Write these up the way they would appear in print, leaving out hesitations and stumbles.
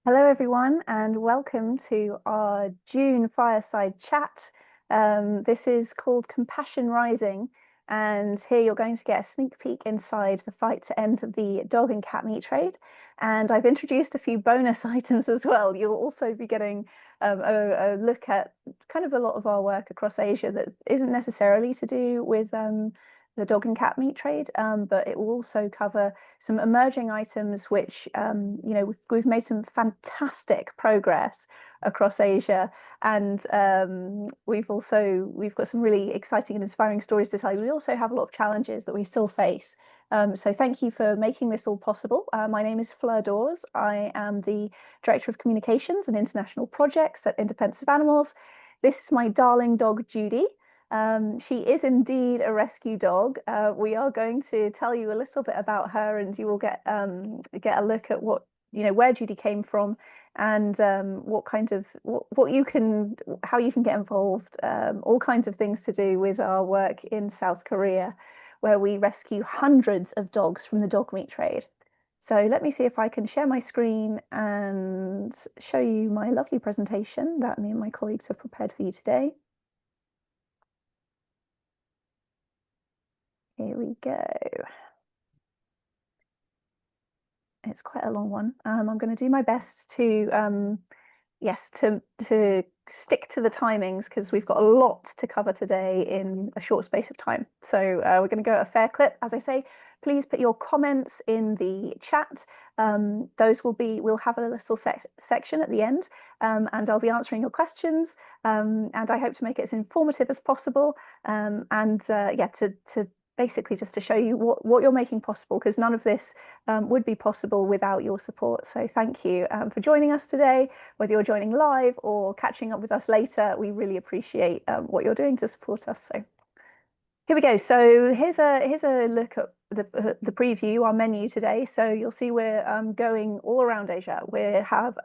Hello, everyone, and welcome to our June fireside chat. This is called Compassion Rising, and here you're going to get a sneak peek inside the fight to end the dog and cat meat trade. And I've introduced a few bonus items as well. You'll also be getting a look at kind of a lot of our work across Asia that isn't necessarily to do with the dog and cat meat trade, but it will also cover some emerging items which we've made some fantastic progress across Asia, and we've got some really exciting and inspiring stories to tell you. We also have a lot of challenges that we still face. So thank you for making this all possible. My name is Fleur Dawes. I am the Director of Communications and International Projects at In Defense of Animals. This is my darling dog, Judy. She is indeed a rescue dog. We are going to tell you a little bit about her, and you will get a look at where Judy came from, and how you can get involved. All kinds of things to do with our work in South Korea, where we rescue hundreds of dogs from the dog meat trade. So let me see if I can share my screen and show you my lovely presentation that me and my colleagues have prepared for you today. Here we go. It's quite a long one. I'm going to do my best to stick to the timings because we've got a lot to cover today in a short space of time. So we're going to go at a fair clip. As I say, please put your comments in the chat. We'll have a little section at the end, and I'll be answering your questions. And I hope to make it as informative as possible. To basically just to show you what you're making possible, because none of this would be possible without your support. So thank you for joining us today, whether you're joining live or catching up with us later. We really appreciate what you're doing to support us. So here we go. So here's a look at the preview, our menu today. So you'll see we're going all around Asia. We have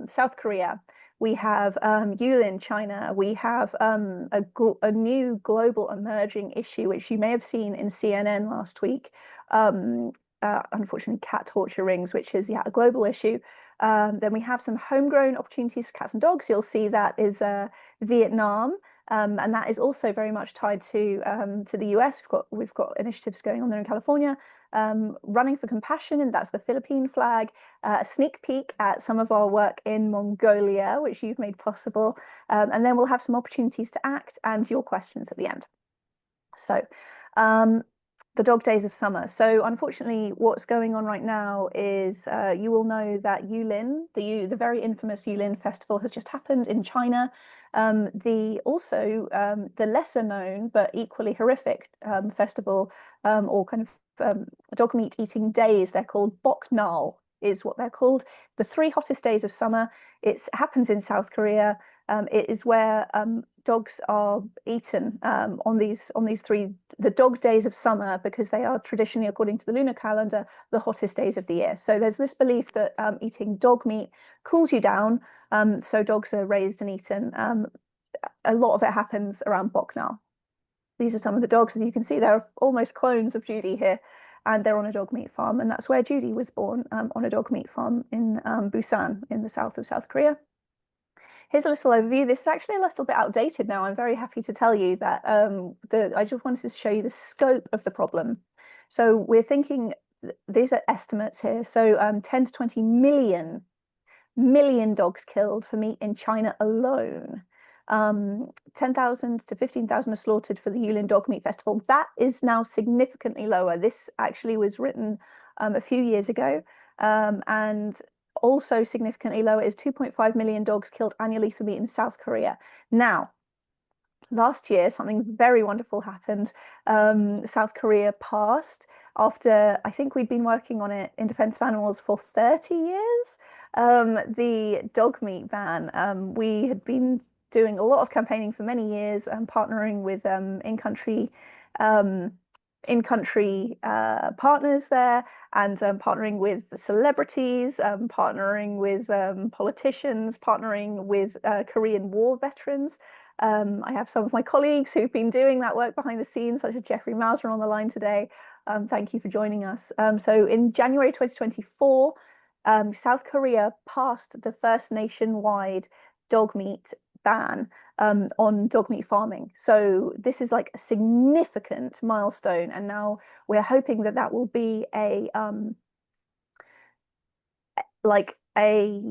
South Korea. We have Yulin, China. We have a new global emerging issue, which you may have seen in CNN last week. Unfortunately, cat torture rings, which is a global issue. Then we have some homegrown opportunities for cats and dogs. You'll see that is Vietnam. And that is also very much tied to the US. We've got initiatives going on there in California. Running for Compassion, and that's the Philippine flag. A sneak peek at some of our work in Mongolia, which you've made possible. And then we'll have some opportunities to act and your questions at the end. So the dog days of summer. So unfortunately, what's going on right now is you will know that Yulin, the very infamous Yulin festival, has just happened in China. The lesser known but equally horrific festival or kind of dog meat eating days, they're called Boknal, is what they're called. The 3 hottest days of summer. It happens in South Korea. It is where dogs are eaten on these the dog days of summer, because they are traditionally, according to the lunar calendar, the hottest days of the year. So there's this belief that eating dog meat cools you down. So dogs are raised and eaten. A lot of it happens around Boknal. These are some of the dogs. As you can see, they're almost clones of Judy here, and they're on a dog meat farm. And that's where Judy was born, on a dog meat farm in Busan in the south of South Korea. Here's a little overview. This is actually a little bit outdated now. I'm very happy to tell you that I just wanted to show you the scope of the problem. So we're thinking, these are estimates here. So 10 to 20 million dogs killed for meat in China alone. 10,000 to 15,000 are slaughtered for the Yulin Dog Meat Festival. That is now significantly lower. This actually was written a few years ago. And also significantly lower is 2.5 million dogs killed annually for meat in South Korea. Now, last year, something very wonderful happened. South Korea passed, after I think we'd been working on it in Defense of Animals for 30 years, the dog meat ban. We had been doing a lot of campaigning for many years, partnering with in-country partners there, and partnering with celebrities, partnering with politicians, partnering with Korean War veterans. I have some of my colleagues who've been doing that work behind the scenes, such as Jeffrey Mauser on the line today. Thank you for joining us. So in January 2024, South Korea passed the first nationwide dog meat ban on dog meat farming. So this is like a significant milestone, and now we're hoping that that will be like a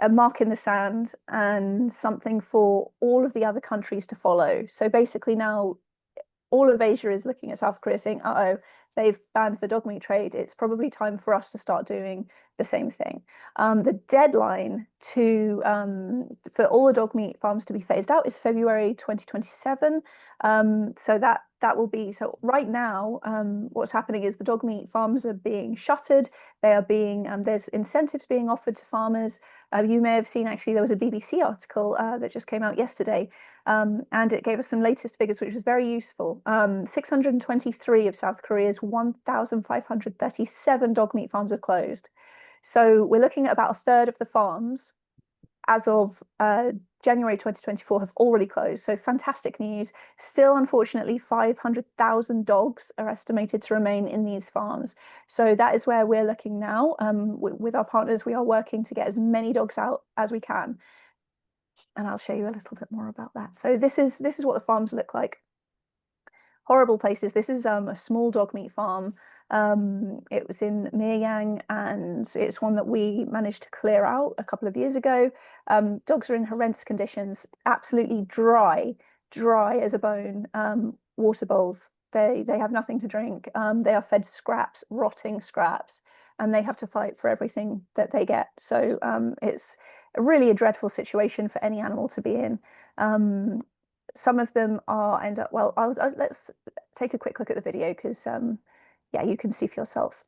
mark in the sand and something for all of the other countries to follow. So basically now all of Asia is looking at South Korea saying, uh-oh, they've banned the dog meat trade. It's probably time for us to start doing the same thing. The deadline for all the dog meat farms to be phased out is February 2027. So that will be, so right now, what's happening is the dog meat farms are being shuttered. They are being, there's incentives being offered to farmers. You may have seen, actually, there was a BBC article that just came out yesterday, and it gave us some latest figures, which was very useful. 623 of South Korea's 1,537 dog meat farms are closed. So we're looking at about a third of the farms as of January 2024 have already closed. So fantastic news. Still, unfortunately, 500,000 dogs are estimated to remain in these farms. So that is where we're looking now. With our partners, we are working to get as many dogs out as we can. And I'll show you a little bit more about that. So this is what the farms look like. Horrible places. This is a small dog meat farm. It was in Miryang, and it's one that we managed to clear out a couple of years ago. Dogs are in horrendous conditions, absolutely dry as a bone. Water bowls. They have nothing to drink. They are fed scraps, rotting scraps, and they have to fight for everything that they get. So it's really a dreadful situation for any animal to be in. Some of them end up, well, let's take a quick look at the video because yeah, you can see for yourselves.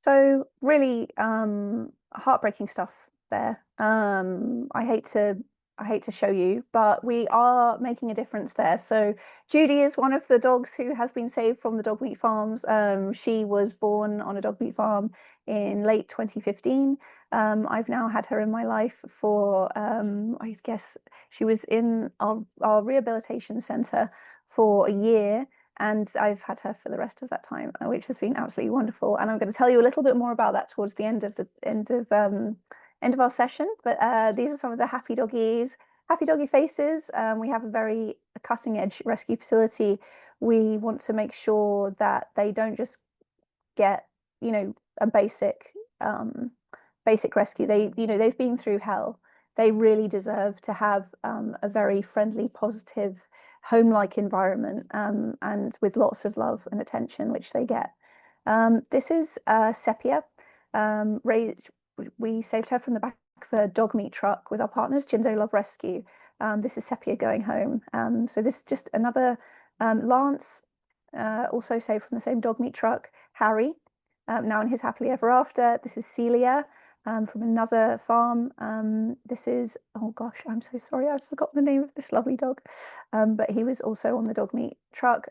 So really heartbreaking stuff there. I hate to show you, but we are making a difference there. So Judy is one of the dogs who has been saved from the dog meat farms. She was born on a dog meat farm in late 2015. I've now had her in my life for I guess she was in our rehabilitation center for a year, and I've had her for the rest of that time, which has been absolutely wonderful. And I'm going to tell you a little bit more about that towards the end of our session. But these are some of the happy doggy faces. We have a very cutting edge rescue facility. We want to make sure that they don't just get, you know, a basic rescue. They've been through hell. They really deserve to have a very friendly, positive, home-like environment, and with lots of love and attention, which they get. This is Sepia. We saved her from the back of a dog meat truck with our partners, Jindo Love Rescue. This is Sepia going home. So this is just another Lance, also saved from the same dog meat truck. Harry, now in his happily ever after. This is Celia. From another farm. This is, oh gosh, I'm so sorry, I've forgotten the name of this lovely dog. But he was also on the dog meat truck.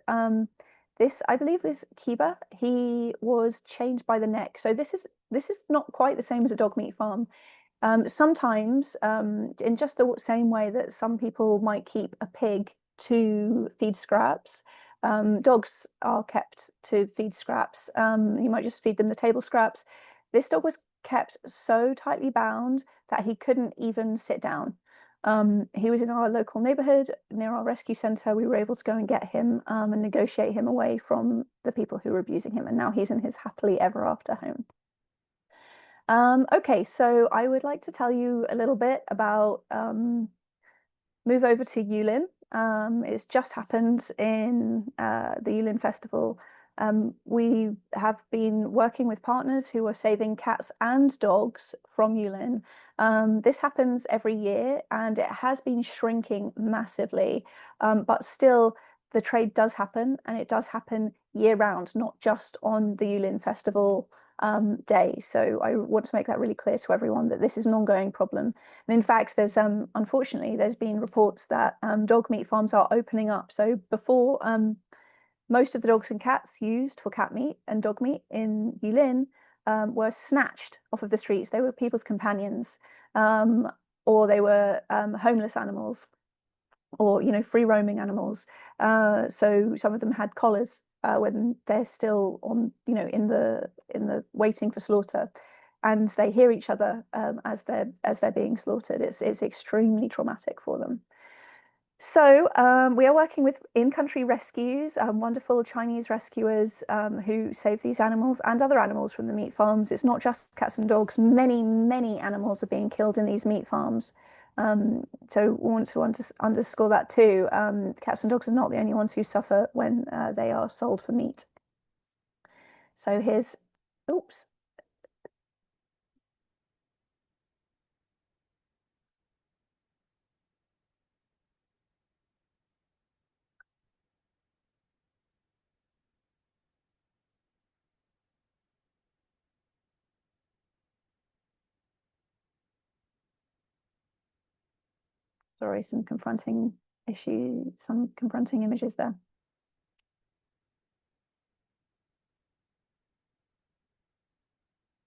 This, I believe, is Kiba. He was chained by the neck. So this is not quite the same as a dog meat farm. Sometimes, in just the same way that some people might keep a pig to feed scraps, dogs are kept to feed scraps. You might just feed them the table scraps. This dog was kept so tightly bound that he couldn't even sit down. He was in our local neighborhood near our rescue center. We were able to go and get him and negotiate him away from the people who were abusing him. And now he's in his happily ever after home. Okay, so I would like to tell you a little bit about move over to Yulin. It's just happened in the Yulin Festival. We have been working with partners who are saving cats and dogs from Yulin. This happens every year and it has been shrinking massively, but still the trade does happen and it does happen year round, not just on the Yulin Festival day. So I want to make that really clear to everyone that this is an ongoing problem. And in fact, there's unfortunately there's been reports that dog meat farms are opening up. So before most of the dogs and cats used for cat meat and dog meat in Yulin were snatched off of the streets. They were people's companions, or they were homeless animals, or free roaming animals. So some of them had collars when they're still on, in the waiting for slaughter, and they hear each other as they're being slaughtered. It's extremely traumatic for them. So we are working with in-country rescues, wonderful Chinese rescuers who save these animals and other animals from the meat farms. It's not just cats and dogs. Many, many animals are being killed in these meat farms. So we want to underscore that too. Cats and dogs are not the only ones who suffer when they are sold for meat. So here's, oops. Sorry, some confronting images there.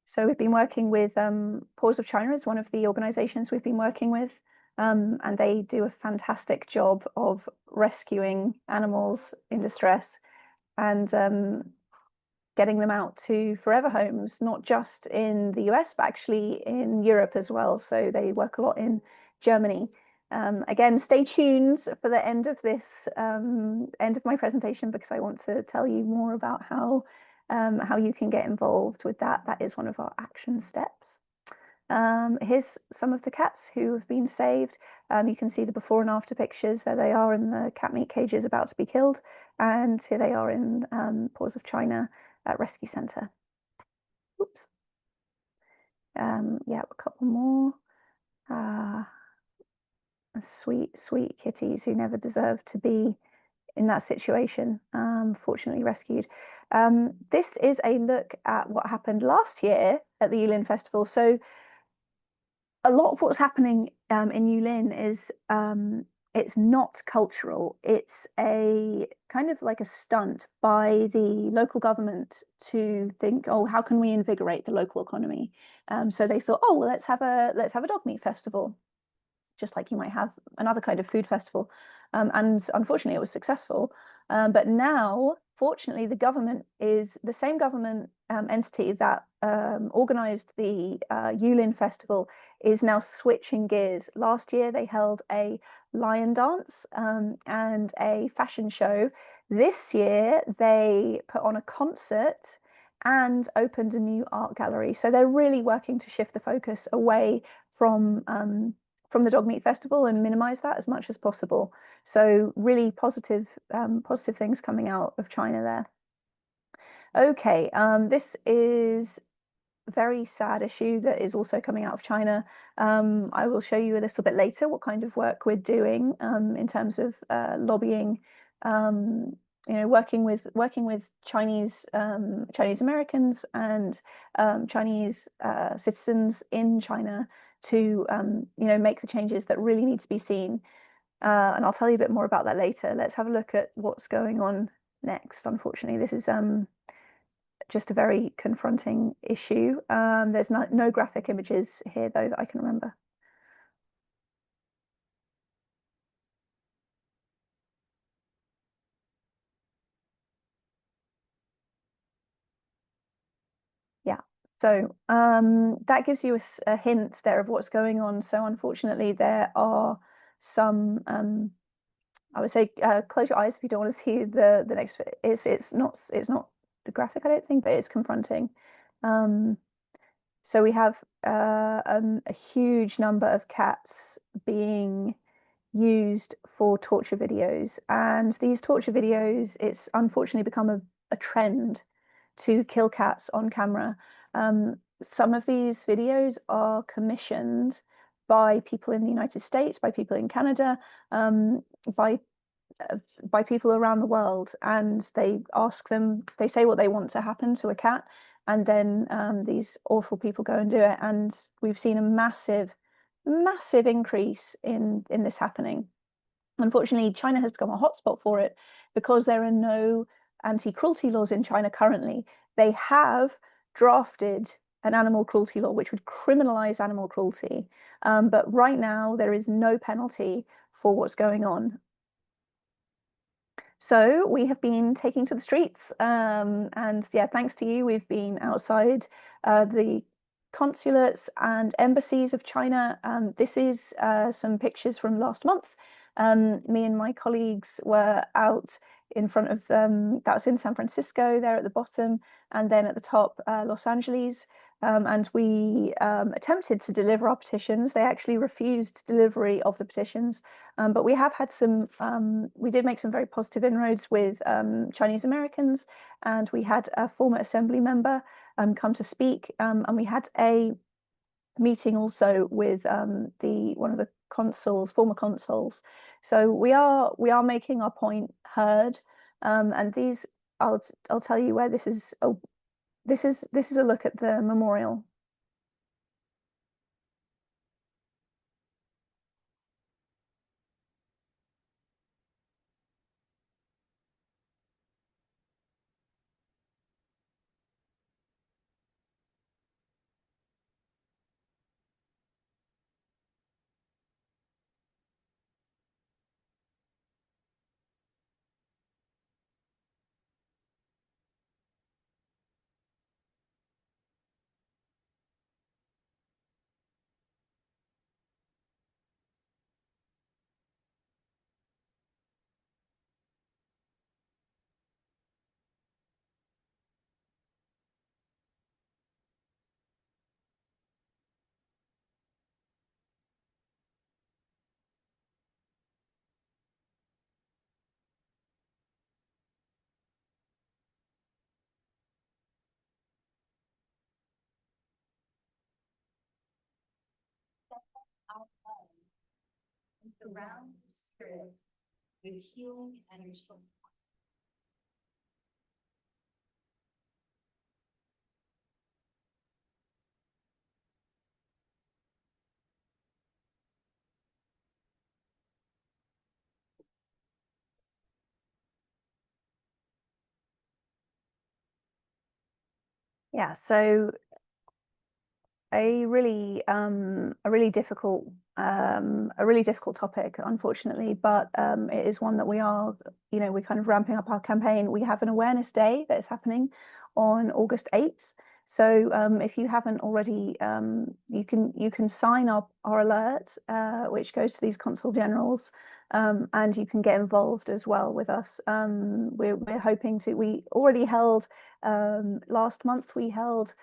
So we've been working with Paws of China is one of the organizations we've been working with, and they do a fantastic job of rescuing animals in distress and getting them out to forever homes, not just in the US, but actually in Europe as well. So they work a lot in Germany. Again, stay tuned for the end of this end of my presentation because I want to tell you more about how you can get involved with that. That is one of our action steps. Here's some of the cats who have been saved. You can see the before and after pictures. There they are in the cat meat cages about to be killed. And here they are in Paws of China Rescue Centre. Oops. Yeah, a couple more. Sweet, sweet kitties who never deserved to be in that situation, fortunately rescued. This is a look at what happened last year at the Yulin Festival. So a lot of what's happening in Yulin is it's not cultural. It's a kind of like a stunt by the local government to think, oh, how can we invigorate the local economy? So they thought, oh, well, let's have a dog meat festival, just like you might have another kind of food festival. And unfortunately, it was successful. But now, fortunately, the government is the same government entity that organized the Yulin Festival is now switching gears. Last year, they held a lion dance and a fashion show. This year, they put on a concert and opened a new art gallery. So they're really working to shift the focus away from the Dog Meat Festival and minimize that as much as possible. So really positive things coming out of China there. Okay, this is a very sad issue that is also coming out of China. I will show you a little bit later what kind of work we're doing in terms of lobbying, working with Chinese Americans and Chinese citizens in China to make the changes that really need to be seen. And I'll tell you a bit more about that later. Let's have a look at what's going on next. Unfortunately, this is just a very confronting issue. There's no graphic images here though that I can remember. Yeah. So that gives you a hint there of what's going on. So unfortunately, there are some I would say close your eyes if you don't want to see the next bit. It's not graphic, I don't think, but it's confronting. So we have a huge number of cats being used for torture videos. And these torture videos, it's unfortunately become a trend to kill cats on camera. Some of these videos are commissioned by people in the United States, by people in Canada, by by people around the world, and they ask them, they say what they want to happen to a cat, and then these awful people go and do it. And we've seen a massive increase in this happening. Unfortunately, China has become a hotspot for it because there are no anti-cruelty laws in China currently. They have drafted an animal cruelty law which would criminalize animal cruelty, but right now there is no penalty for what's going on. So we have been taking to the streets, and yeah, thanks to you, we've been outside the consulates and embassies of China. This is some pictures from last month. Me and my colleagues were out in front of that was in San Francisco, there at the bottom, and then at the top, Los Angeles. And we attempted to deliver our petitions. They actually refused delivery of the petitions. But we have had we did make some very positive inroads with Chinese Americans, and we had a former assembly member come to speak, and we had a meeting also with one of the former consuls. So we are making our point heard, and these I'll tell you where this is. Oh, this is a look at the memorial. Yeah, so a really difficult topic, unfortunately, but it is one that we're kind of ramping up our campaign. We have an awareness day that is happening on August 8th. So if you haven't already, you can sign up our alert, which goes to these consul generals, and you can get involved as well with us. We're hoping to. We already held last month. We held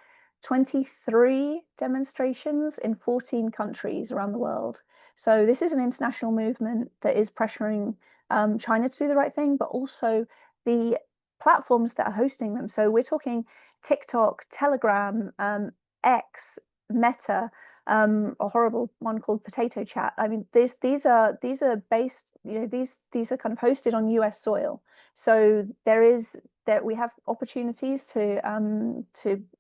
23 demonstrations in 14 countries around the world. So this is an international movement that is pressuring China to do the right thing, but also the platforms that are hosting them. So we're talking TikTok, Telegram, X, Meta, a horrible one called Potato Chat. I mean, these are based, these are kind of hosted on US soil. So that we have opportunities to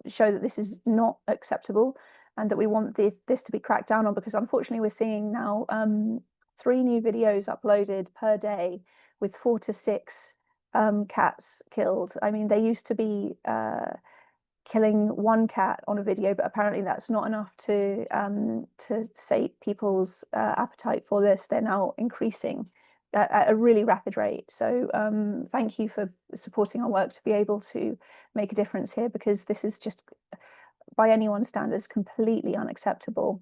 show that this is not acceptable, and that we want this to be cracked down on, because unfortunately we're seeing now 3 new videos uploaded per day with 4 to 6 cats killed. I mean, they used to be killing 1 cat on a video, but apparently that's not enough to sate people's appetite for this. They're now increasing at a really rapid rate. So thank you for supporting our work to be able to make a difference here, because this is just, by anyone's standards, completely unacceptable.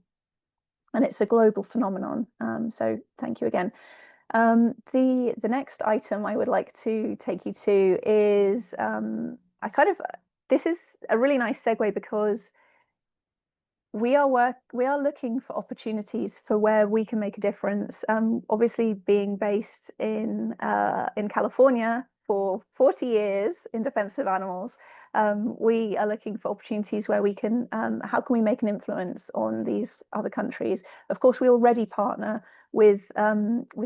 And it's a global phenomenon. So thank you again. The next item I would like to take you to is this is a really nice segue, because we are looking for opportunities for where we can make a difference. Obviously, being based in California for 40 years in defense of animals, we are looking for opportunities where we can, how can we make an influence on these other countries? Of course, we already partner with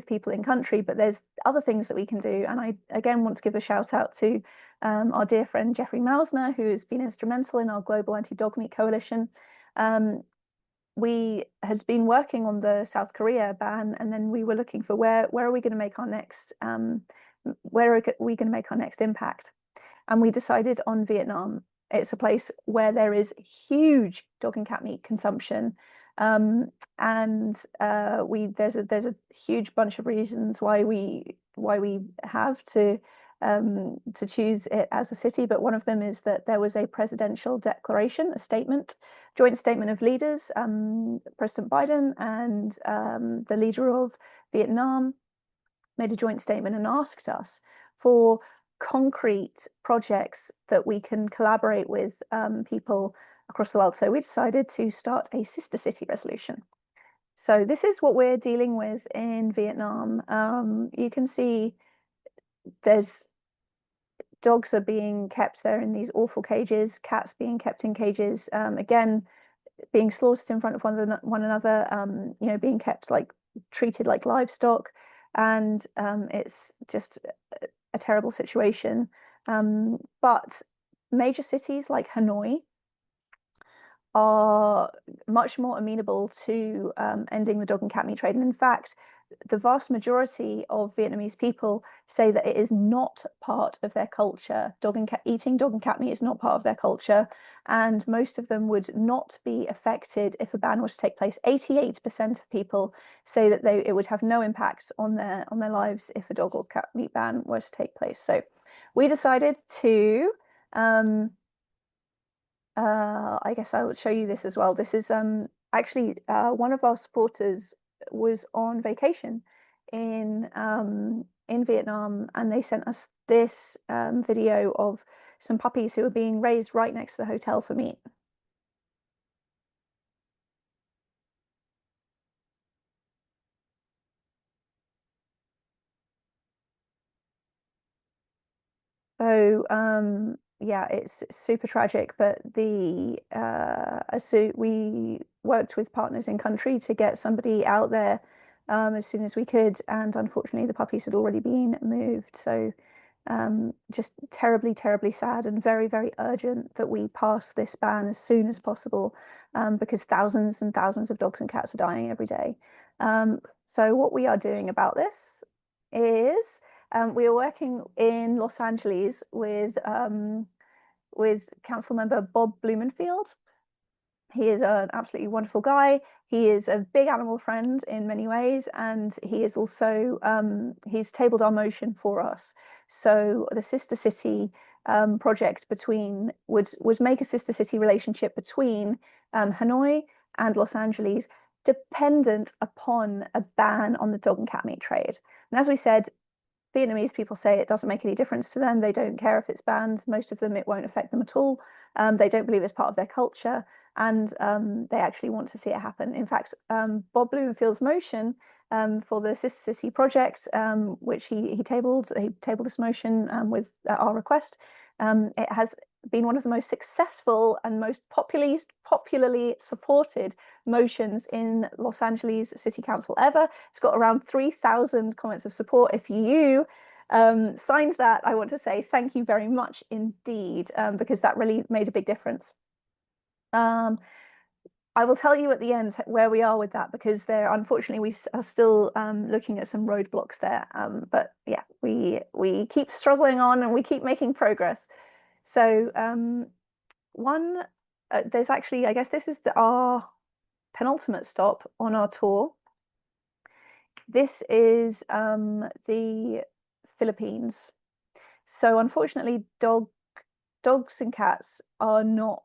people in country, but there's other things that we can do. And I again want to give a shout out to our dear friend Jeffrey Mausner, who's been instrumental in our Global Anti-Dog Meat Coalition. We had been working on the South Korea ban, and then we were looking for where are we going to make our next where are we going to make our next impact, and we decided on Vietnam. It's a place where there is huge dog and cat meat consumption, and there's a huge bunch of reasons why we have to choose it as a city, but one of them is that there was a presidential declaration, a statement, joint statement of leaders, President Biden and the leader of Vietnam made a joint statement and asked us for concrete projects that we can collaborate with people across the world. So we decided to start a sister city resolution. So this is what we're dealing with in Vietnam. You can see there's dogs are being kept there in these awful cages, cats being kept in cages, again, being slaughtered in front of one another, you know, being kept like treated like livestock. And it's just a terrible situation. But major cities like Hanoi are much more amenable to ending the dog and cat meat trade. And in fact, the vast majority of Vietnamese people say that it is not part of their culture. Eating dog and cat meat is not part of their culture, and most of them would not be affected if a ban was to take place. 88% of people say that it would have no impact on their lives if a dog or cat meat ban was to take place. So we decided to I guess I will show you this as well. This is actually one of our supporters was on vacation in Vietnam, and they sent us this video of some puppies who are being raised right next to the hotel for meat. So yeah, it's super tragic, but so we worked with partners in country to get somebody out there as soon as we could, and unfortunately the puppies had already been moved. So just terribly, terribly sad, and very, very urgent that we pass this ban as soon as possible, because thousands and thousands of dogs and cats are dying every day. So what we are doing about this is we are working in Los Angeles with council member Bob Blumenfield. He is an absolutely wonderful guy. He is a big animal friend in many ways, and he is also he's tabled our motion for us. So the sister city project would make a sister city relationship between Hanoi and Los Angeles, dependent upon a ban on the dog and cat meat trade. And as we said, Vietnamese people say it doesn't make any difference to them. They don't care if it's banned. Most of them, it won't affect them at all. They don't believe it's part of their culture, and they actually want to see it happen. In fact, Bob Blumenfield's motion for the Sister City project, which he tabled this motion with our request. It has been one of the most successful and most popularly supported motions in Los Angeles City Council ever. It's got around 3,000 comments of support. If you signed that, I want to say thank you very much indeed, because that really made a big difference. I will tell you at the end where we are with that, because unfortunately we are still looking at some roadblocks there. But yeah, we keep struggling on and we keep making progress. So there's actually, I guess this is our penultimate stop on our tour. This is the Philippines. So unfortunately, dogs and cats are not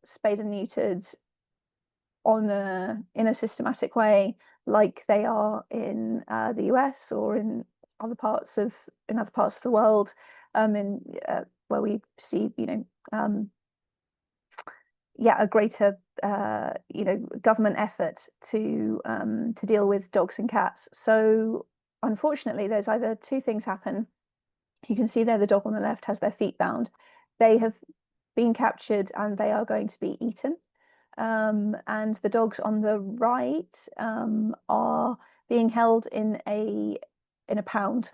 spayed and neutered in a systematic way like they are in the US or in other parts of the world, where we see a greater government effort to deal with dogs and cats. So unfortunately, there's either two things happen. You can see there the dog on the left has their feet bound. They have been captured and they are going to be eaten. And the dogs on the right are being held in a pound.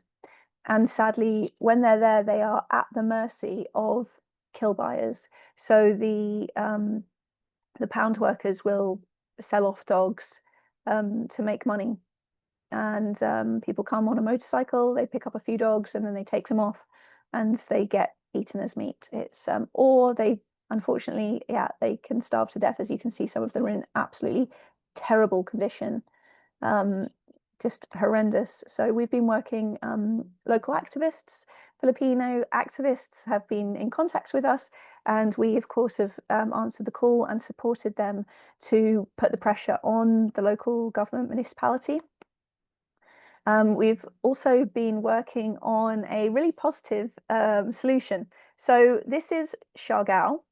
And sadly, when they're there, they are at the mercy of kill buyers. So the pound workers will sell off dogs to make money. And people come on a motorcycle, they pick up a few dogs, and then they take them off, and they get eaten as meat. It's or they, unfortunately, they can starve to death. As you can see, some of them are in absolutely terrible condition, just horrendous. So we've been working. Local activists, Filipino activists, have been in contact with us, and we, of course, have answered the call and supported them to put the pressure on the local government municipality. We've also been working on a really positive solution. So this is Siargao.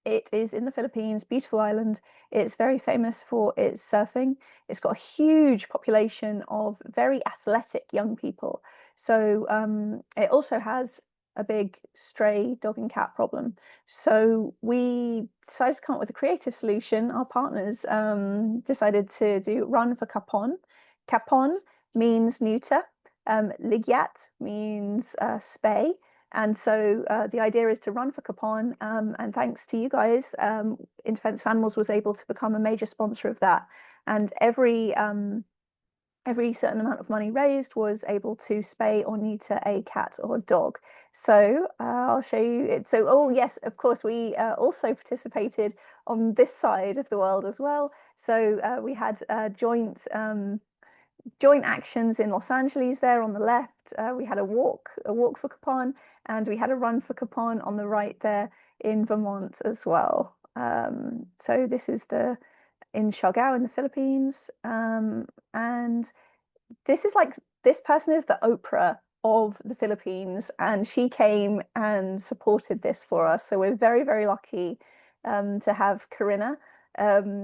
It is in the Philippines, beautiful island. It's very famous for its surfing. It's got a huge population of very athletic young people. So it also has a big stray dog and cat problem. So we decided to come up with a creative solution. Our partners decided to do Run for Kapon. Kapon means neuter. Ligyat means spay. And so the idea is to run for Kapon. And thanks to you guys, In Defense of Animals was able to become a major sponsor of that. And every certain amount of money raised was able to spay or neuter a cat or dog. So I'll show you it. So, oh yes, of course, we also participated on this side of the world as well. So we had joint actions in Los Angeles there on the left. We had a walk for Kapon, and we had a run for Kapon on the right there in Vermont as well. So this is in Siargao in the Philippines. And this person is the Oprah of the Philippines, and she came and supported this for us. So we're very, very lucky to have Corinna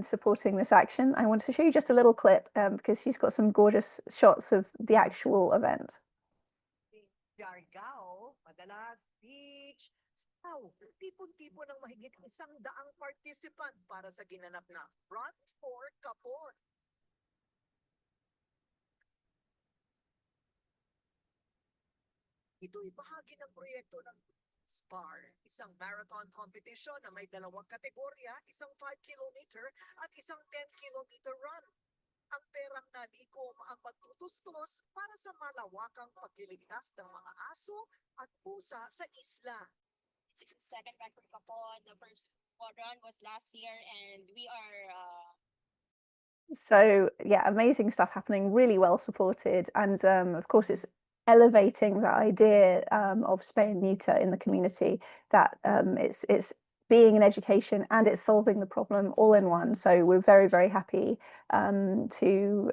supporting this action. I want to show you just a little clip because she's got some gorgeous shots of the actual event. Siargao, madalas beach, tipon-tipon ng mahigit 100 participant para sa ginanap na Run for Kapon. Ito'y bahagi ng proyekto ng SPAR, isang marathon competition na may 2 kategorya, isang 5-kilometer at isang 10-kilometer run. Ang perang nalikom ang magtutustos para sa malawakang pagliligtas ng mga aso at pusa sa isla. This is the second run for Kapon. The first run was last year, and we are So yeah, amazing stuff happening, really well supported, and of course it's elevating the idea of spay and neuter in the community, that it's being an education and it's solving the problem all in one. So we're very, very happy to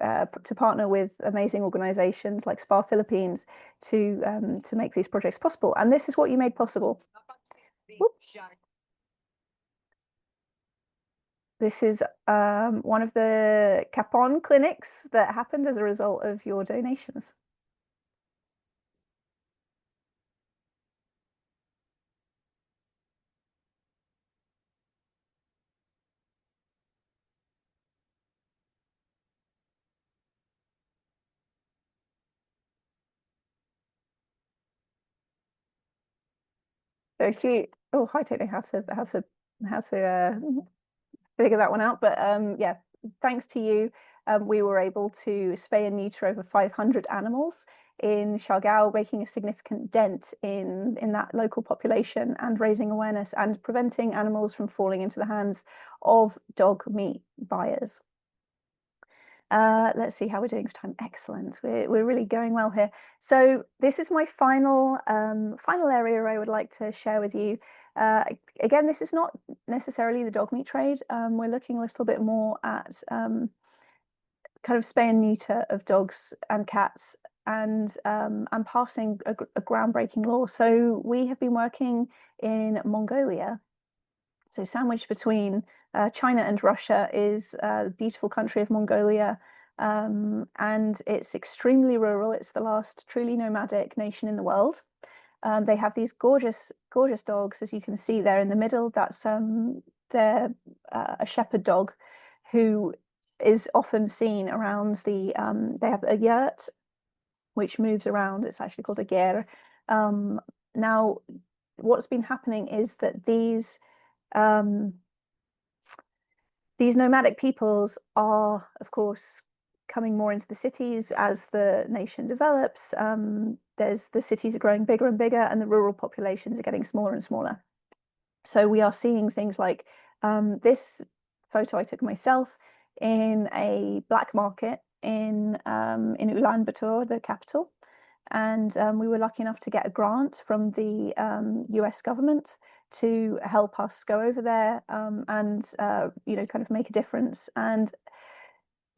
partner with amazing organizations like SPAR Philippines to make these projects possible. And this is what you made possible. Whoop. This is one of the Kapon clinics that happened as a result of your donations. So she, oh, I don't know how to figure that one out, but yeah, thanks to you, we were able to spay and neuter over 500 animals in Siargao, making a significant dent in that local population and raising awareness and preventing animals from falling into the hands of dog meat buyers. Let's see how we're doing for time. Excellent. We're really going well here. So this is my final area I would like to share with you. Again, this is not necessarily the dog meat trade. We're looking a little bit more at kind of spay and neuter of dogs and cats, and passing a groundbreaking law. So we have been working in Mongolia, So sandwiched between China and Russia is the beautiful country of Mongolia. And it's extremely rural. It's the last truly nomadic nation in the world. They have these gorgeous, gorgeous dogs, as you can see there in the middle. That's they're a shepherd dog who is often seen around the. They have a yurt which moves around. It's actually called a ger. Now, what's been happening is that these nomadic peoples are, of course, coming more into the cities as the nation develops. The cities are growing bigger and bigger, and the rural populations are getting smaller and smaller. So we are seeing things like this photo I took myself in a black market in Ulaanbaatar, the capital. And we were lucky enough to get a grant from the US government to help us go over there and kind of make a difference. And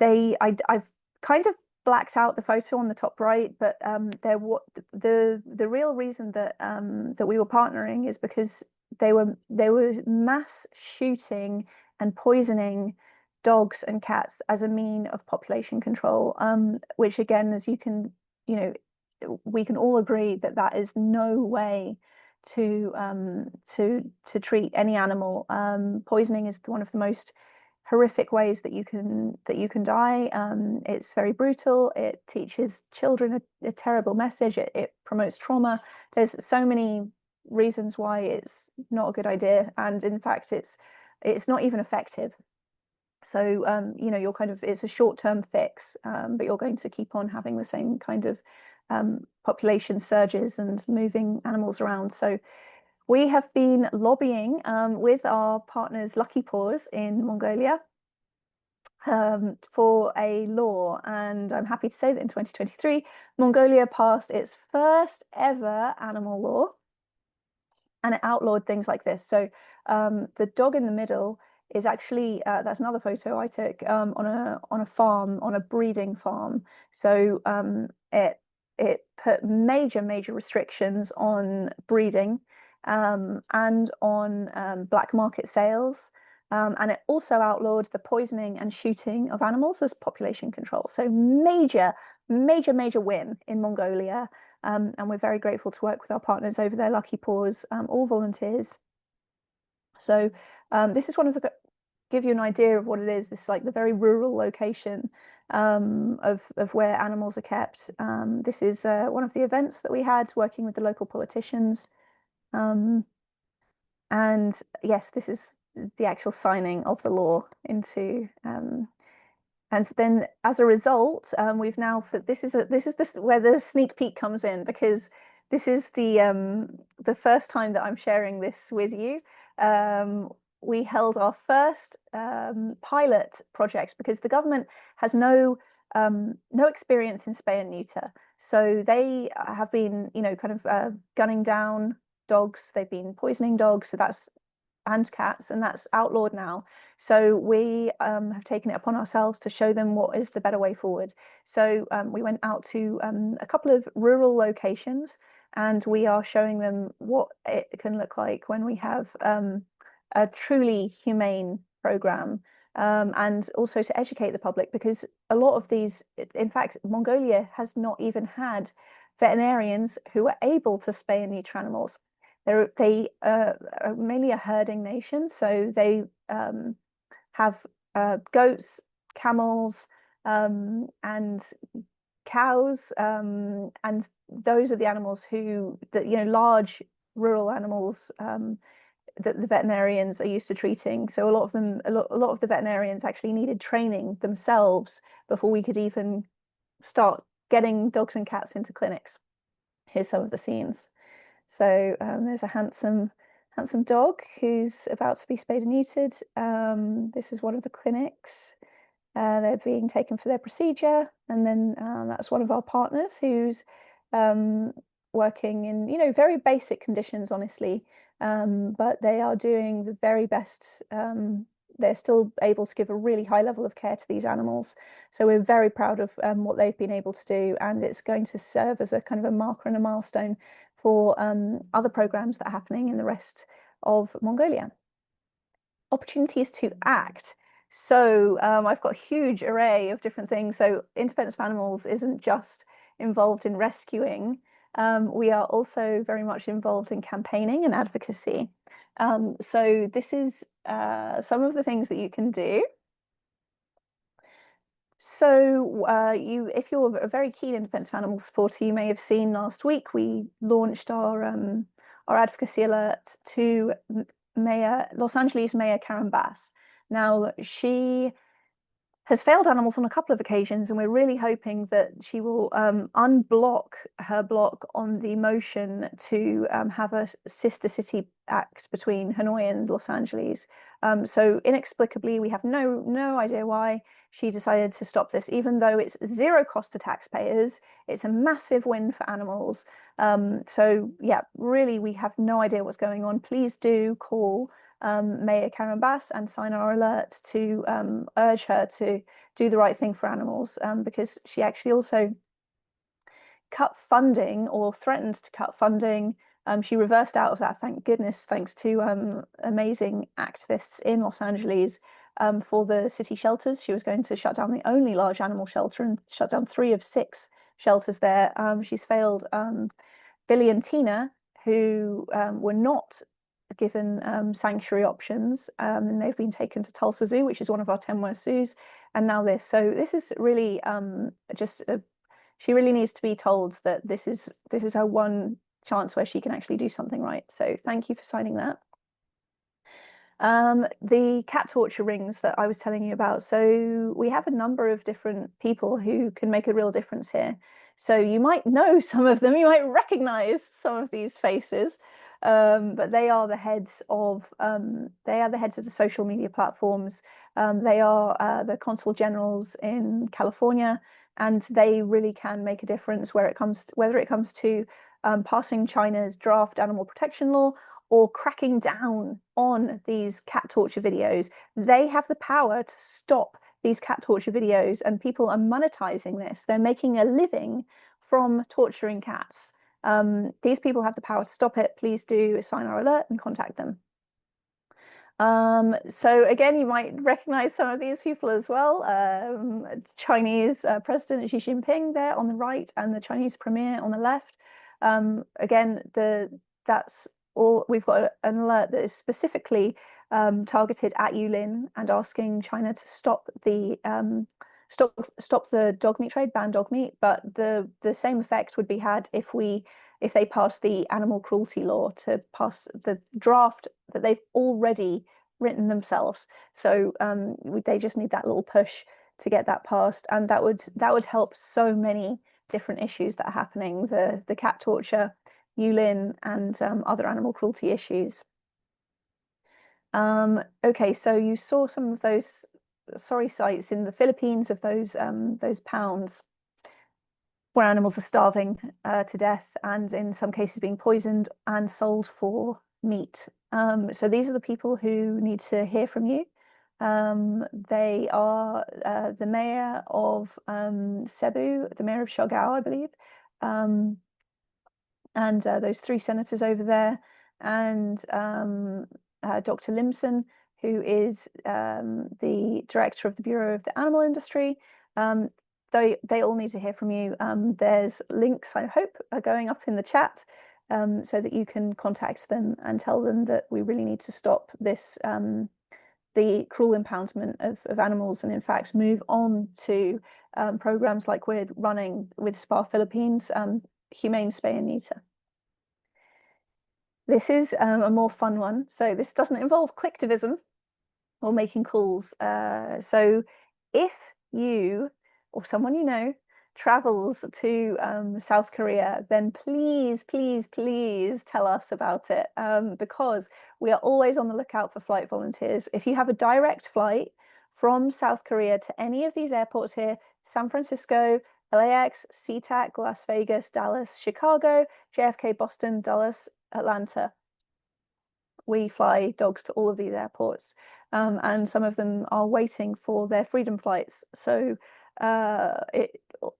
I've kind of blacked out the photo on the top right, but the real reason that that we were partnering is because they were mass shooting and poisoning dogs and cats as a mean of population control, which again, as you can, we can all agree that that is no way to treat any animal. Poisoning is one of the most horrific ways that you can die. It's very brutal. It teaches children a terrible message. It promotes trauma. There's so many reasons why it's not a good idea, and in fact, it's not even effective. So you're kind of, it's a short-term fix, but you're going to keep on having the same kind of population surges and moving animals around. So we have been lobbying with our partners Lucky Paws in Mongolia for a law, and I'm happy to say that in 2023 Mongolia passed its first ever animal law, and it outlawed things like this. So the dog in the middle is actually that's another photo I took on a farm, on a breeding farm. So it put major restrictions on breeding and on black market sales. And it also outlawed the poisoning and shooting of animals as population control. So major win in Mongolia. And we're very grateful to work with our partners over there, Lucky Paws, all volunteers. So this is one of the, give you an idea of what it is. This is like the very rural location of where animals are kept. This is one of the events that we had working with the local politicians. And yes, this is the actual signing of the law into and then as a result we've now this is where the sneak peek comes in, because this is the first time that I'm sharing this with you. We held our first pilot project because the government has no experience in spay and neuter, so they have been kind of gunning down dogs. They've been poisoning dogs, so that's, and cats, and that's outlawed now. So we have taken it upon ourselves to show them what is the better way forward. So we went out to a couple of rural locations, and we are showing them what it can look like when we have a truly humane program, and also to educate the public, because a lot of these, in fact, Mongolia has not even had veterinarians who are able to spay and neuter animals. They are mainly a herding nation, so they have goats, camels, and cows, and those are the animals large rural animals that the veterinarians are used to treating. So a lot of the veterinarians actually needed training themselves before we could even start getting dogs and cats into clinics. Here's some of the scenes. So there's a handsome dog who's about to be spayed and neutered. This is one of the clinics. They're being taken for their procedure, and then that's one of our partners who's working in very basic conditions, honestly, but they are doing the very best. They're still able to give a really high level of care to these animals. So we're very proud of what they've been able to do, and it's going to serve as a kind of a marker and a milestone for other programs that are happening in the rest of Mongolia. opportunities to act. So I've got a huge array of different things. So Independence for Animals isn't just involved in rescuing. We are also very much involved in campaigning and advocacy. So this is some of the things that you can do. So if you're a very keen Independence for Animals supporter, you may have seen last week we launched our advocacy alert to Los Angeles Mayor Karen Bass. Now, she has failed animals on a couple of occasions, and we're really hoping that she will unblock her block on the motion to have a sister city act between Hanoi and Los Angeles. So inexplicably, we have no idea why she decided to stop this, even though it's zero cost to taxpayers. It's a massive win for animals. So yeah, really, we have no idea what's going on. Please do call Mayor Karen Bass and sign our alert to urge her to do the right thing for animals, because she actually also cut funding or threatened to cut funding. She reversed out of that, thank goodness, thanks to amazing activists in Los Angeles for the city shelters. She was going to shut down the only large animal shelter and shut down 3 of 6 shelters there. She's failed Billy and Tina, who were not given sanctuary options, and they've been taken to Tulsa Zoo, which is one of our 10 worst zoos, and now this. So this is really she really needs to be told that this is her one chance where she can actually do something right. So thank you for signing that. The cat torture rings that I was telling you about. So we have a number of different people who can make a real difference here. So you might know some of them, you might recognize some of these faces, but they are the heads of the social media platforms. They are the consul generals in California, and they really can make a difference whether it comes to passing China's draft animal protection law or cracking down on these cat torture videos. They have the power to stop these cat torture videos, and people are monetizing this. They're making a living from torturing cats. These people have the power to stop it. Please do sign our alert and contact them. So again, you might recognize some of these people as well. Chinese President Xi Jinping there on the right, and the Chinese Premier on the left. Again, that's all. We've got an alert that is specifically targeted at Yulin and asking China to stop the dog meat trade, ban dog meat. But the same effect would be had if they pass the animal cruelty law, to pass the draft that they've already written themselves. So they just need that little push to get that passed, and that would help so many different issues that are happening: the cat torture, Yulin, and other animal cruelty issues. Okay, so you saw some of those sorry sights in the Philippines of those pounds where animals are starving to death, and in some cases being poisoned and sold for meat. So these are the people who need to hear from you. They are the mayor of Cebu, the mayor of Siargao, I believe, and those 3 senators over there, and Dr. Limson, who is the director of the Bureau of the Animal Industry. They all need to hear from you. There's links, I hope, are going up in the chat, so that you can contact them and tell them that we really need to stop this, the cruel impoundment of animals, and in fact move on to programs like we're running with SPA Philippines, humane spay and neuter. This is a more fun one. So this doesn't involve clicktivism or making calls. So if you or someone you know travels to South Korea, then please, please, please tell us about it, because we are always on the lookout for flight volunteers. If you have a direct flight from South Korea to any of these airports here, San Francisco, LAX, SeaTac, Las Vegas, Dallas, Chicago, JFK, Boston, Dallas, Atlanta. We fly dogs to all of these airports, and some of them are waiting for their freedom flights. So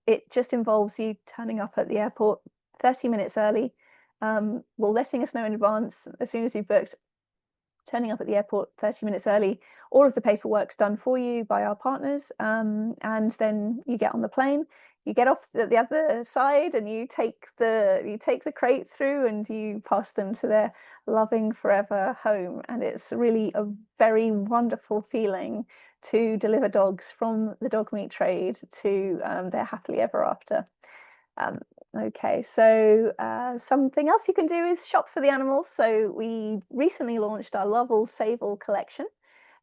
it just involves you turning up at the airport 30 minutes early, letting us know in advance as soon as you've booked, turning up at the airport 30 minutes early. All of the paperwork's done for you by our partners, and then you get on the plane, you get off at the other side, and you take the crate through, and you pass them to their loving forever home. And it's really a very wonderful feeling to deliver dogs from the dog meat trade to their happily ever after. Okay, so something else you can do is shop for the animals. So we recently launched our Love All Save All collection,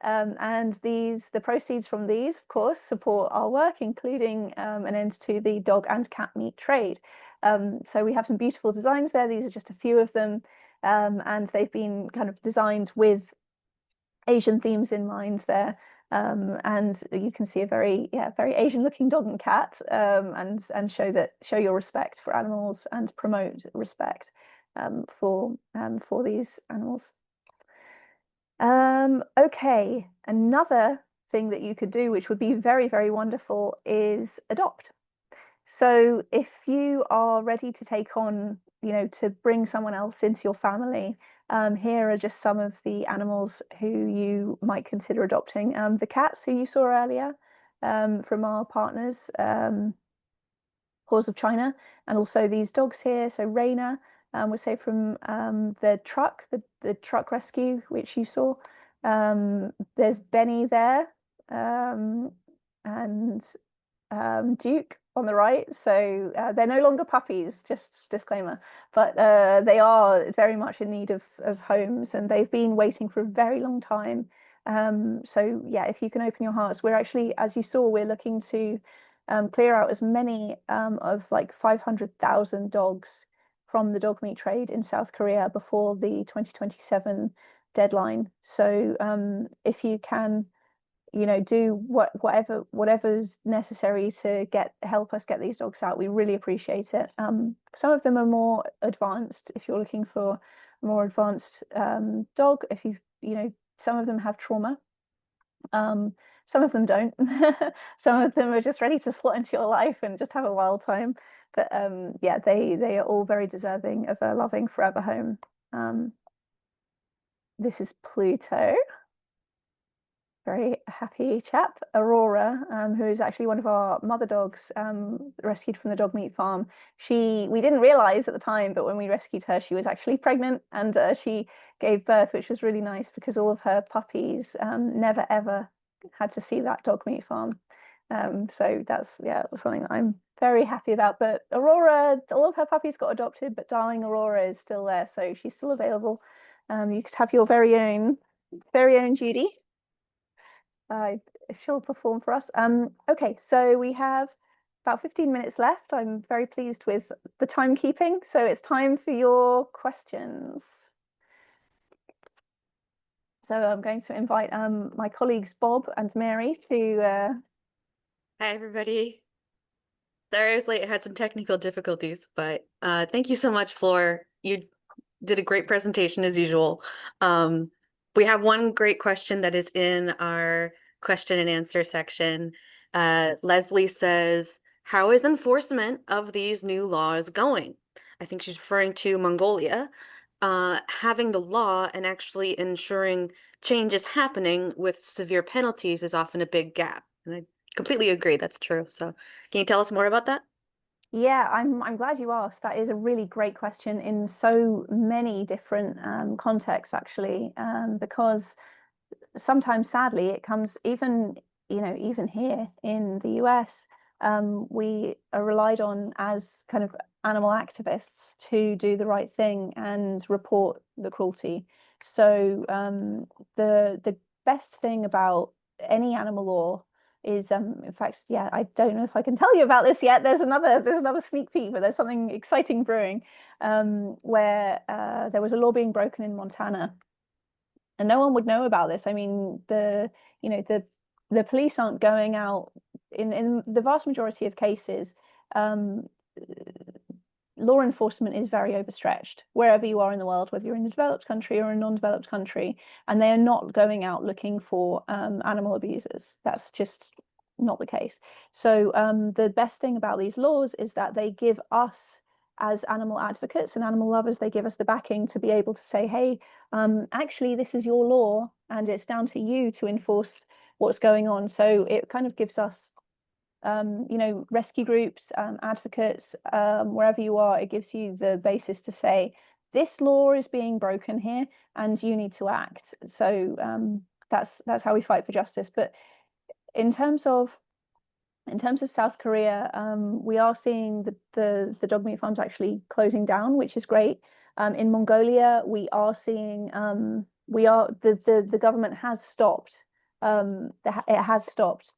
and the proceeds from these, of course, support our work, including an end to the dog and cat meat trade. So we have some beautiful designs there. These are just a few of them, and they've been kind of designed with Asian themes in mind there. And you can see a very Asian looking dog and cat, and show your respect for animals and promote respect for these animals. Okay, another thing that you could do, which would be very, very wonderful, is adopt. So if you are ready to take on, to bring someone else into your family, here are just some of the animals who you might consider adopting. The cats who you saw earlier from our partners, Paws of China, and also these dogs here. So Raina was saved from the truck rescue, which you saw. There's Benny there, and Duke on the right. So they're no longer puppies, just disclaimer, but they are very much in need of homes, and they've been waiting for a very long time. So yeah, if you can open your hearts, we're actually, as you saw, we're looking to clear out as many of like 500,000 dogs from the dog meat trade in South Korea before the 2027 deadline. So if you can, do whatever's necessary to help us get these dogs out, we really appreciate it. Some of them are more advanced. If you're looking for a more advanced dog, some of them have trauma. Some of them don't. Some of them are just ready to slot into your life and just have a wild time. But yeah, they are all very deserving of a loving forever home. This is Pluto. Very happy chap. Aurora, who is actually one of our mother dogs, rescued from the dog meat farm. We didn't realize at the time, but when we rescued her, she was actually pregnant, and she gave birth, which was really nice because all of her puppies never ever had to see that dog meat farm. So that's something that I'm very happy about. But Aurora, all of her puppies got adopted, but darling Aurora is still there, so she's still available. You could have your very own Judy. If she'll perform for us. Okay, so we have about 15 minutes left. I'm very pleased with the timekeeping, so it's time for your questions. So I'm going to invite my colleagues Bob and Mary to. Hi, everybody. Sorry I was late. I had some technical difficulties, but thank you so much, Flor. You did a great presentation as usual. We have one great question that is in our question and answer section. Leslie says, how is enforcement of these new laws going? I think she's referring to Mongolia. Having the law and actually ensuring change is happening with severe penalties is often a big gap. And I completely agree, that's true. So can you tell us more about that? Yeah, I'm glad you asked. That is a really great question in so many different contexts, actually, because sometimes, sadly, it comes even here in the US, we are relied on as kind of animal activists to do the right thing and report the cruelty. So the best thing about any animal law is in fact, I don't know if I can tell you about this yet. There's another sneak peek, but there's something exciting brewing, where there was a law being broken in Montana, and no one would know about this. I mean, the police aren't going out in the vast majority of cases. Law enforcement is very overstretched wherever you are in the world, whether you're in a developed country or a non-developed country, and they are not going out looking for animal abusers. That's just not the case. So the best thing about these laws is that they give us as animal advocates and animal lovers, they give us the backing to be able to say, hey, actually, this is your law, and it's down to you to enforce what's going on. So it kind of gives us, you know, rescue groups, advocates, wherever you are, it gives you the basis to say, this law is being broken here, and you need to act. So that's how we fight for justice. But in terms of South Korea, we are seeing the dog meat farms actually closing down, which is great. In Mongolia, we are seeing the government has stopped it has stopped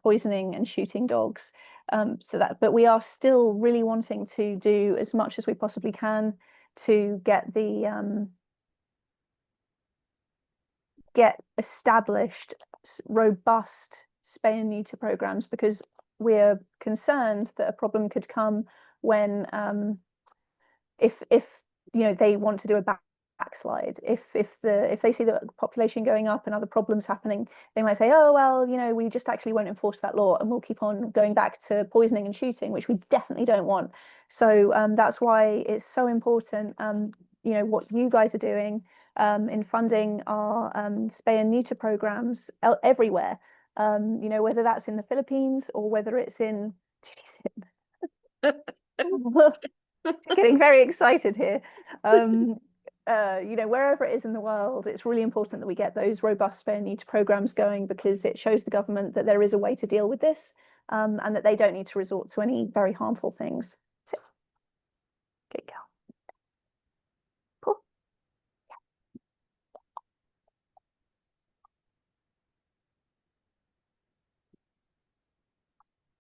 poisoning and shooting dogs. But we are still really wanting to do as much as we possibly can to get established robust spay and neuter programs, because we're concerned that a problem could come when if you know, they want to do a backslide. If they see the population going up and other problems happening, they might say, oh well, you know, we just actually won't enforce that law and we'll keep on going back to poisoning and shooting, which we definitely don't want. So that's why it's so important, you know, what you guys are doing in funding our spay and neuter programs everywhere. You know, whether that's in the Philippines or whether it's in getting very excited here. You know, wherever it is in the world, it's really important that we get those robust spay and neuter programs going, because it shows the government that there is a way to deal with this, and that they don't need to resort to any very harmful things. So, good girl. Cool.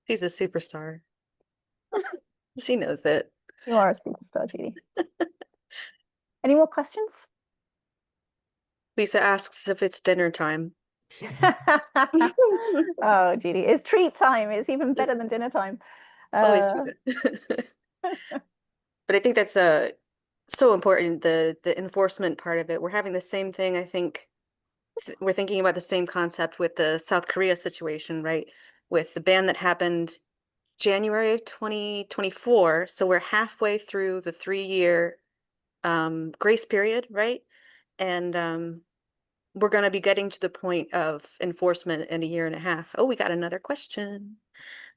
She's a superstar. She knows it. You are a superstar, Judy. Any more questions? Lisa asks if it's dinner time. Oh, Judy, it's treat time. It's even better than dinner time. Always good. But I think that's so important, the enforcement part of it. We're having the same thing, I think. We're thinking about the same concept with the South Korea situation, right? With the ban that happened January of 2024. So we're halfway through the 3-year grace period, right? And we're going to be getting to the point of enforcement in a year and a half. Oh, we got another question.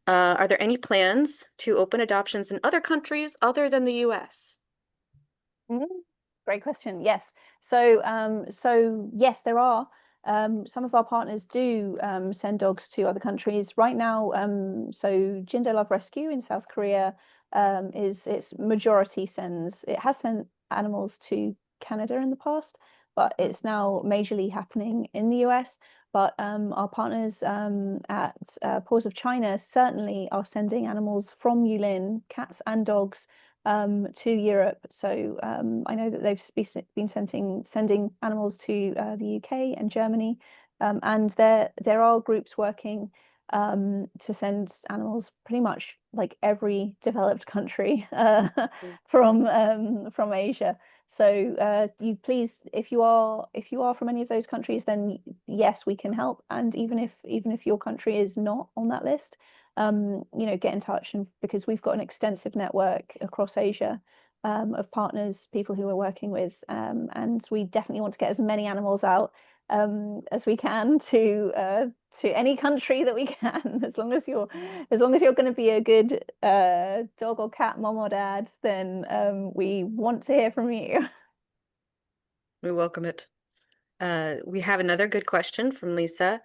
Are there any plans to open adoptions in other countries other than the US? Great question. Yes. So yes, there are. Some of our partners do send dogs to other countries right now. So Jinde Love Rescue in South Korea is its majority sends. It has sent animals to Canada in the past, but it's now majorly happening in the US. But our partners at Paws of China certainly are sending animals from Yulin, cats and dogs, to Europe. So I know that they've been sending animals to the UK and Germany, and there are groups working to send animals pretty much like every developed country from Asia. So you please, if you are from any of those countries, then yes, we can help. And even if your country is not on that list, you know, get in touch, and because we've got an extensive network across Asia of partners, people who we're working with, and we definitely want to get as many animals out as we can to any country that we can. As long as you're going to be a good dog or cat mom or dad, then we want to hear from you. We welcome it. We have another good question from Lisa.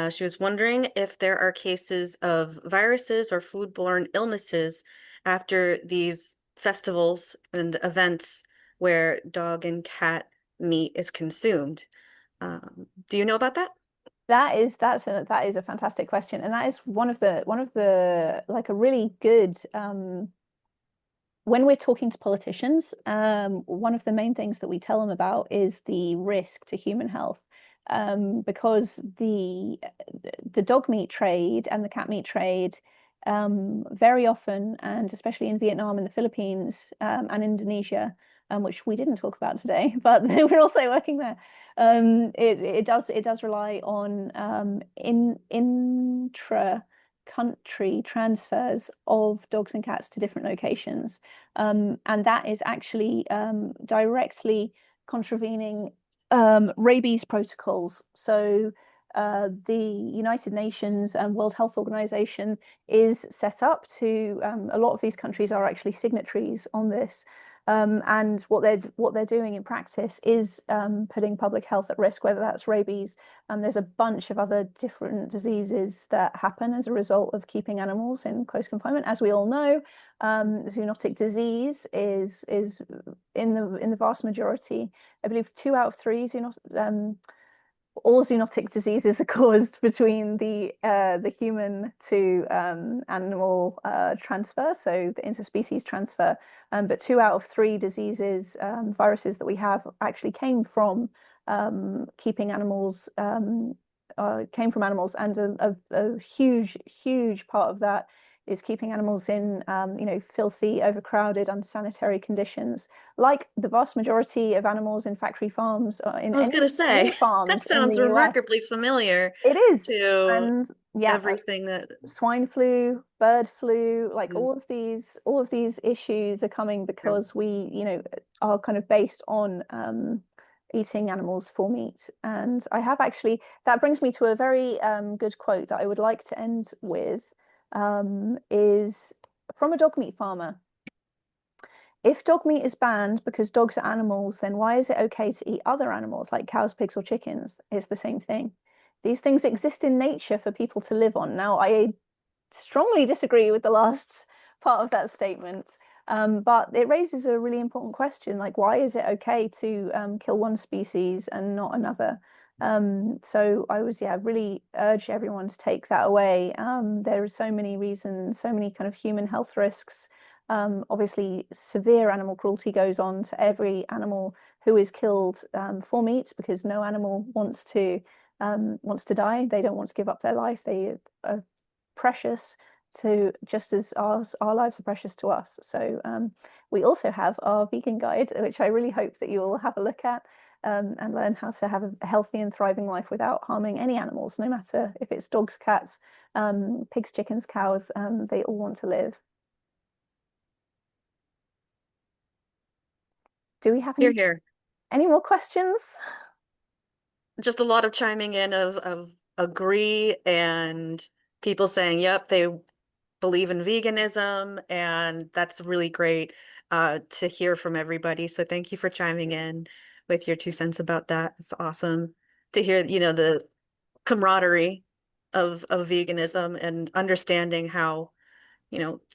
She was wondering if there are cases of viruses or foodborne illnesses after these festivals and events where dog and cat meat is consumed. Do you know about that? That is a fantastic question, and that is one of the like a really good when we're talking to politicians, one of the main things that we tell them about is the risk to human health, because the dog meat trade and the cat meat trade very often, and especially in Vietnam and the Philippines and Indonesia, which we didn't talk about today, but we're also working there. It does rely on country transfers of dogs and cats to different locations. And that is actually directly contravening rabies protocols. So the United Nations and World Health Organization is set up to, a lot of these countries are actually signatories on this. And what they're doing in practice is putting public health at risk, whether that's rabies. There's a bunch of other different diseases that happen as a result of keeping animals in close confinement. As we all know, zoonotic disease is in the vast majority, I believe 2 out of 3 all zoonotic diseases are caused between the human to animal transfer, so the interspecies transfer. But 2 out of 3 diseases, viruses that we have, actually came from keeping animals, and a huge part of that is keeping animals in filthy, overcrowded, unsanitary conditions, like the vast majority of animals in factory farms. I was going to say, farms that sounds remarkably familiar. It is. To And yeah, everything that swine flu, bird flu, like all of these issues are coming because we, are kind of based on eating animals for meat. And I have actually, that brings me to a very good quote that I would like to end with, is from a dog meat farmer. If dog meat is banned because dogs are animals, then why is it okay to eat other animals like cows, pigs, or chickens? It's the same thing. These things exist in nature for people to live on. Now, I strongly disagree with the last part of that statement, but it raises a really important question, like why is it okay to kill one species and not another? So I was, really urge everyone to take that away. There are so many reasons, so many kind of human health risks. Obviously, severe animal cruelty goes on to every animal who is killed for meat, because no animal wants to die. They don't want to give up their life. They are precious to, just as our lives are precious to us. So we also have our vegan guide, which I really hope that you will have a look at, and learn how to have a healthy and thriving life without harming any animals, no matter if it's dogs, cats, pigs, chickens, cows. They all want to live. Do we have any more questions? Just a lot of chiming in of agree, and people saying, yep, they believe in veganism, and that's really great to hear from everybody. So thank you for chiming in with your 2 cents about that. It's awesome to hear, the camaraderie of veganism and understanding how,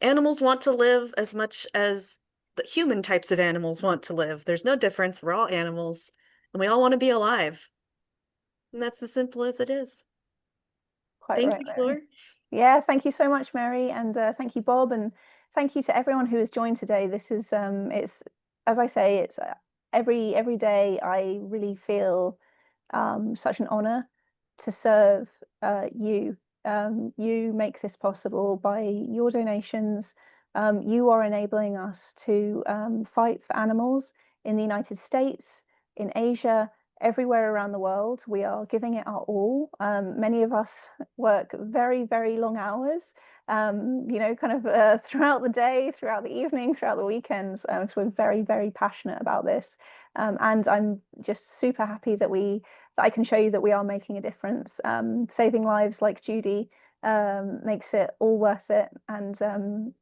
animals want to live as much as the human types of animals want to live. There's no difference. We're all animals and we all want to be alive. And that's as simple as it is. Thank you, Fleur. Yeah, thank you so much, Mary, and thank you, Bob, and thank you to everyone who has joined today. This is it's, as I say, it's every day I really feel such an honor to serve you. You make this possible by your donations. You are enabling us to fight for animals in the United States, in Asia, everywhere around the world. We are giving it our all. Many of us work very, very long hours, throughout the day, throughout the evening, throughout the weekends, because we're very, very passionate about this. And I'm just super happy that I can show you that we are making a difference. Saving lives like Judy makes it all worth it. And,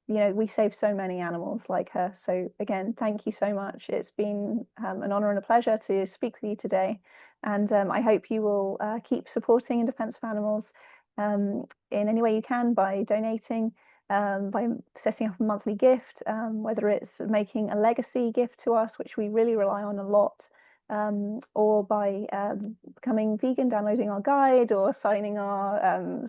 we save so many animals like her. So again, thank you so much. It's been an honor and a pleasure to speak with you today. And I hope you will keep supporting In Defense of Animals in any way you can, by donating, by setting up a monthly gift, whether it's making a legacy gift to us, which we really rely on a lot, or by becoming vegan, downloading our guide, or signing our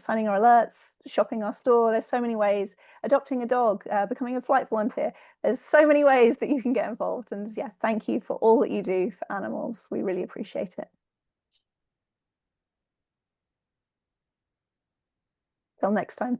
alerts, shopping our store. There's so many ways. Adopting a dog, becoming a flight volunteer. There's so many ways that you can get involved. And yeah, thank you for all that you do for animals. We really appreciate it. Till next time.